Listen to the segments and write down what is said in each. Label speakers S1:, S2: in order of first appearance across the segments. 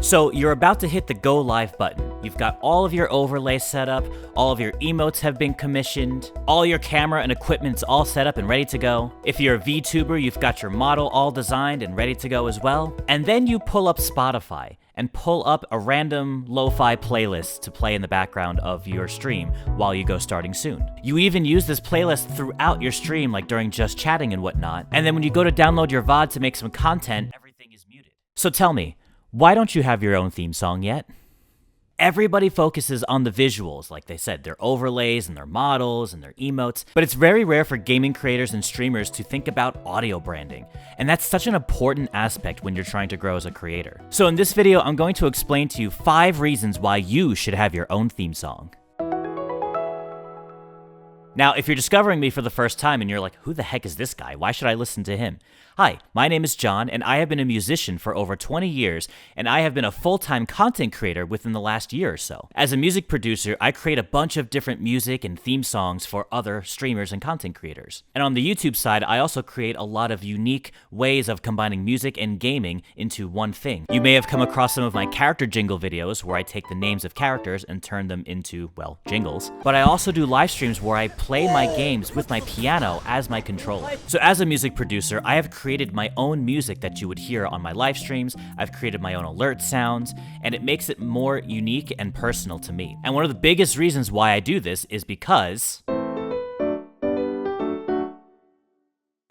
S1: So you're about to hit the go live button. You've got all of your overlays set up, all of your emotes have been commissioned, all your camera and equipment's all set up and ready to go. If you're a VTuber, you've got your model all designed and ready to go as well. And then you pull up Spotify and pull up a random lo-fi playlist to play in the background of your stream while you go starting soon. You even use this playlist throughout your stream, like during just chatting and whatnot. And then when you go to download your VOD to make some content, everything is muted. So tell me, why don't you have your own theme song yet? Everybody focuses on the visuals, like they said, their overlays and their models and their emotes, but it's very rare for gaming creators and streamers to think about audio branding, and that's such an important aspect when you're trying to grow as a creator. So in this video, I'm going to explain to you 5 reasons why you should have your own theme song. Now, if you're discovering me for the first time and you're like, who the heck is this guy? Why should I listen to him? Hi, my name is John, and I have been a musician for over 20 years, and I have been a full-time content creator within the last year or so. As a music producer, I create a bunch of different music and theme songs for other streamers and content creators. And on the YouTube side, I also create a lot of unique ways of combining music and gaming into one thing. You may have come across some of my character jingle videos where I take the names of characters and turn them into, well, jingles. But I also do live streams where I play my games with my piano as my controller. So as a music producer, I have created my own music that you would hear on my live streams. I've created my own alert sounds, and it makes it more unique and personal to me. And one of the biggest reasons why I do this is because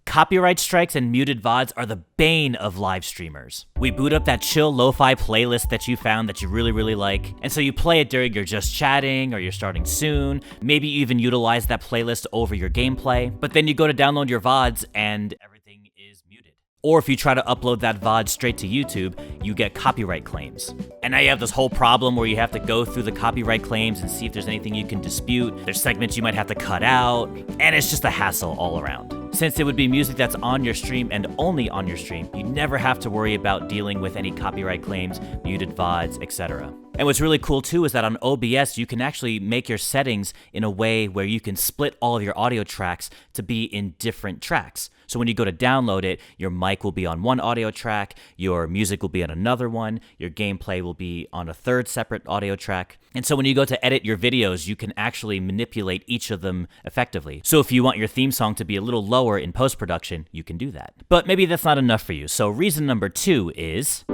S1: copyright strikes and muted VODs are the bane of live streamers. We boot up that chill lo-fi playlist that you found that you really like, and so you play it during your just chatting or you're starting soon. Maybe you even utilize that playlist over your gameplay, but then you go to download your VODs and everything is muted. Or if you try to upload that VOD straight to YouTube, you get copyright claims. And now you have this whole problem where you have to go through the copyright claims and see if there's anything you can dispute. There's segments you might have to cut out, and it's just a hassle all around. Since it would be music that's on your stream and only on your stream, you never have to worry about dealing with any copyright claims, muted VODs, etc. And what's really cool too is that on OBS, you can actually make your settings in a way where you can split all of your audio tracks to be in different tracks. So when you go to download it, your mic will be on one audio track, your music will be on another one, your gameplay will be on a third separate audio track. And so when you go to edit your videos, you can actually manipulate each of them effectively. So if you want your theme song to be a little lower in post-production, you can do that. But maybe that's not enough for you. So reason number 2 is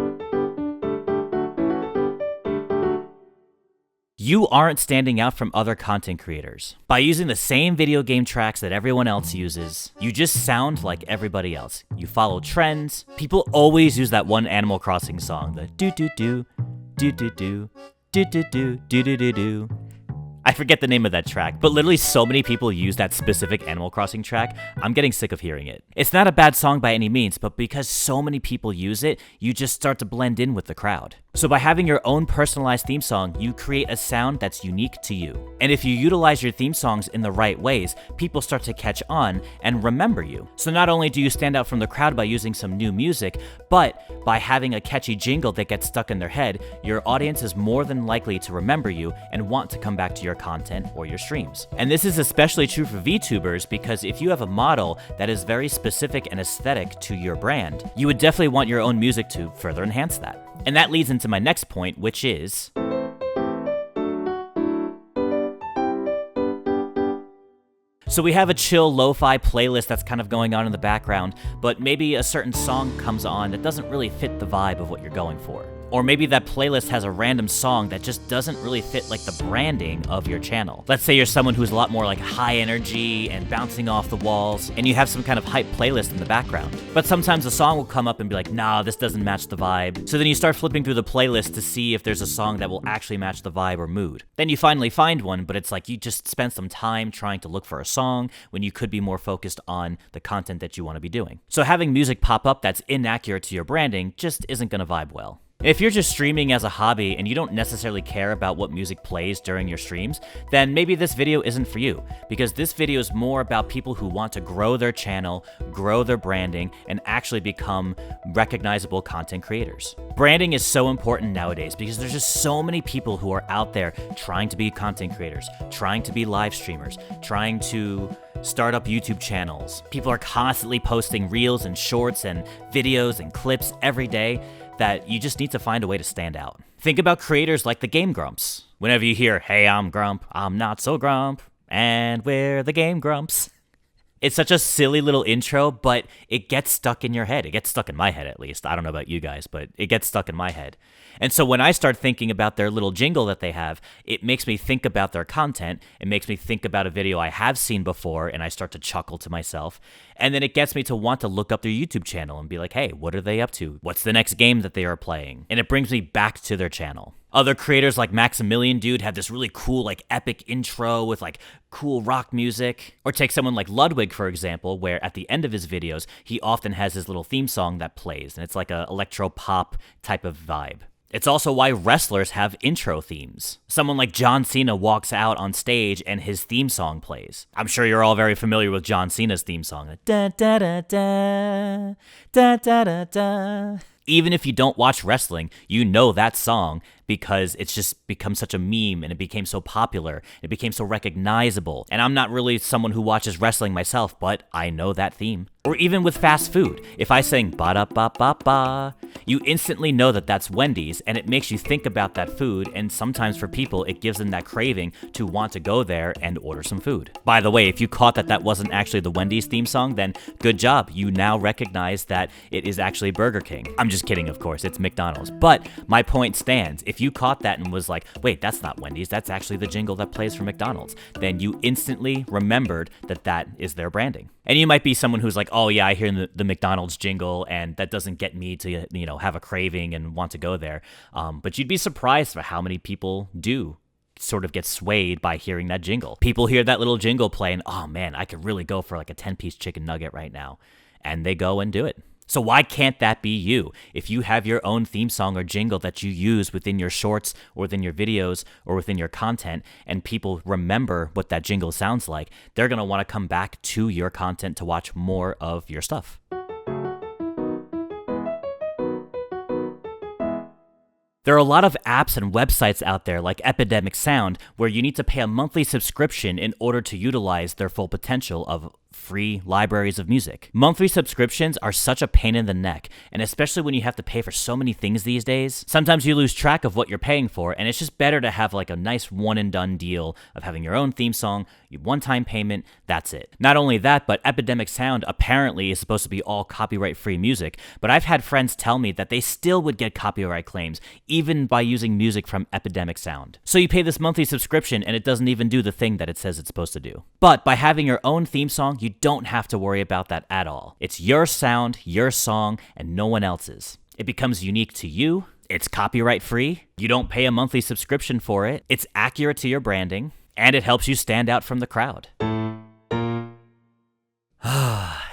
S1: you aren't standing out from other content creators. By using the same video game tracks that everyone else uses, you just sound like everybody else. You follow trends. People always use that one Animal Crossing song, the do-do-do, do-do-do, do-do-do, do-do-do-do. I forget the name of that track, but literally so many people use that specific Animal Crossing track, I'm getting sick of hearing it. It's not a bad song by any means, but because so many people use it, you just start to blend in with the crowd. So by having your own personalized theme song, you create a sound that's unique to you. And if you utilize your theme songs in the right ways, people start to catch on and remember you. So not only do you stand out from the crowd by using some new music, but by having a catchy jingle that gets stuck in their head, your audience is more than likely to remember you and want to come back to your content or your streams. And this is especially true for VTubers because if you have a model that is very specific and aesthetic to your brand, you would definitely want your own music to further enhance that. And that leads into my next point, which is so we have a chill lo-fi playlist that's kind of going on in the background, but maybe a certain song comes on that doesn't really fit the vibe of what you're going for. Or maybe that playlist has a random song that just doesn't really fit like the branding of your channel. Let's say you're someone who's a lot more like high energy and bouncing off the walls, and you have some kind of hype playlist in the background. But sometimes a song will come up and be like, nah, this doesn't match the vibe. So then you start flipping through the playlist to see if there's a song that will actually match the vibe or mood. Then you finally find one, but it's like you just spent some time trying to look for a song when you could be more focused on the content that you want to be doing. So having music pop up that's inaccurate to your branding just isn't going to vibe well. If you're just streaming as a hobby and you don't necessarily care about what music plays during your streams, then maybe this video isn't for you, because this video is more about people who want to grow their channel, grow their branding, and actually become recognizable content creators. Branding is so important nowadays because there's just so many people who are out there trying to be content creators, trying to be live streamers, trying to start up YouTube channels. People are constantly posting reels and shorts and videos and clips every day. that you just need to find a way to stand out. Think about creators like the Game Grumps. Whenever you hear, "Hey, I'm Grump, I'm not so Grump, and we're the Game Grumps." It's such a silly little intro, but it gets stuck in your head. It gets stuck in my head, at least. I don't know about you guys, but it gets stuck in my head. And so when I start thinking about their little jingle that they have, it makes me think about their content. It makes me think about a video I have seen before, and I start to chuckle to myself. And then it gets me to want to look up their YouTube channel and be like, hey, what are they up to? What's the next game that they are playing? And it brings me back to their channel. Other creators like Maximilian Dude have this really cool, like, epic intro with, like, cool rock music. Or take someone like Ludwig, for example, where at the end of his videos, he often has his little theme song that plays, and it's like a electro-pop type of vibe. It's also why wrestlers have intro themes. Someone like John Cena walks out on stage and his theme song plays. I'm sure you're all very familiar with John Cena's theme song. Da da da da, da da da da. Even if you don't watch wrestling, you know that song because it's just become such a meme and it became so popular. It became so recognizable. And I'm not really someone who watches wrestling myself, but I know that theme. Or even with fast food. If I sing ba-da-ba-ba-ba, you instantly know that that's Wendy's, and it makes you think about that food, and sometimes for people, it gives them that craving to want to go there and order some food. By the way, if you caught that that wasn't actually the Wendy's theme song, then good job. You now recognize that it is actually Burger King. I'm just kidding, of course, it's McDonald's. But my point stands. If you caught that and was like, wait, that's not Wendy's, that's actually the jingle that plays for McDonald's, then you instantly remembered that that is their branding. And you might be someone who's like, oh yeah, I hear the McDonald's jingle and that doesn't get me to, have a craving and want to go there. But you'd be surprised for how many people do sort of get swayed by hearing that jingle. People hear that little jingle play and, oh man, I could really go for like a 10-piece chicken nugget right now. And they go and do it. So why can't that be you? If you have your own theme song or jingle that you use within your shorts or within your videos or within your content, and people remember what that jingle sounds like, they're going to want to come back to your content to watch more of your stuff. There are a lot of apps and websites out there like Epidemic Sound where you need to pay a monthly subscription in order to utilize their full potential of free libraries of music. Monthly subscriptions are such a pain in the neck, and especially when you have to pay for so many things these days, sometimes you lose track of what you're paying for, and it's just better to have like a nice one and done deal of having your own theme song, one-time payment, that's it. Not only that, but Epidemic Sound apparently is supposed to be all copyright-free music, but I've had friends tell me that they still would get copyright claims even by using music from Epidemic Sound. So you pay this monthly subscription and it doesn't even do the thing that it says it's supposed to do. But by having your own theme song, you don't have to worry about that at all. It's your sound, your song, and no one else's. It becomes unique to you. It's copyright free. You don't pay a monthly subscription for it. It's accurate to your branding, and it helps you stand out from the crowd.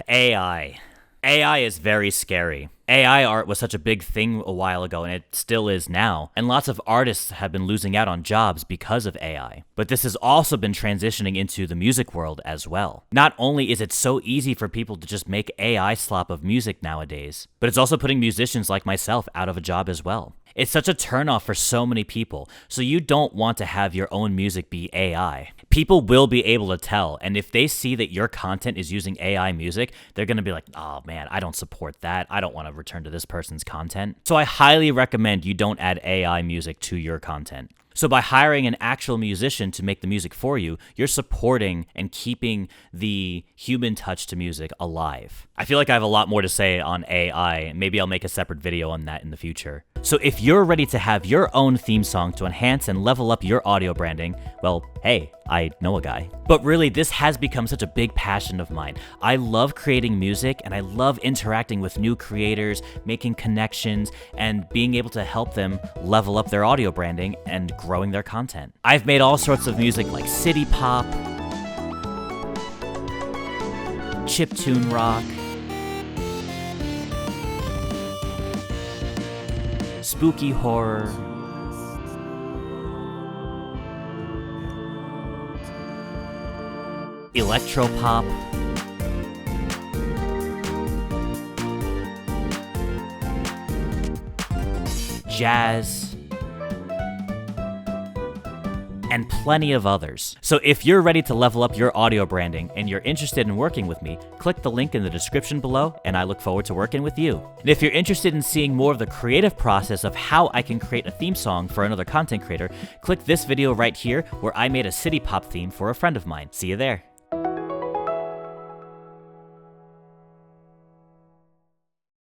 S1: AI. AI is very scary. AI art was such a big thing a while ago, and it still is now, and lots of artists have been losing out on jobs because of AI. But this has also been transitioning into the music world as well. Not only is it so easy for people to just make AI slop of music nowadays, but it's also putting musicians like myself out of a job as well. It's such a turnoff for so many people, so you don't want to have your own music be AI. People will be able to tell, and if they see that your content is using AI music, they're going to be like, oh man, I don't support that. I don't want to return to this person's content. So I highly recommend you don't add AI music to your content. So by hiring an actual musician to make the music for you, you're supporting and keeping the human touch to music alive. I feel like I have a lot more to say on AI. Maybe I'll make a separate video on that in the future. So if you're ready to have your own theme song to enhance and level up your audio branding, well, hey, I know a guy. But really, this has become such a big passion of mine. I love creating music and I love interacting with new creators, making connections, and being able to help them level up their audio branding and growing their content. I've made all sorts of music like city pop, chiptune rock, spooky horror, electropop, jazz, and plenty of others. So if you're ready to level up your audio branding and you're interested in working with me, click the link in the description below, and I look forward to working with you. And if you're interested in seeing more of the creative process of how I can create a theme song for another content creator, click this video right here where I made a city pop theme for a friend of mine. See you there.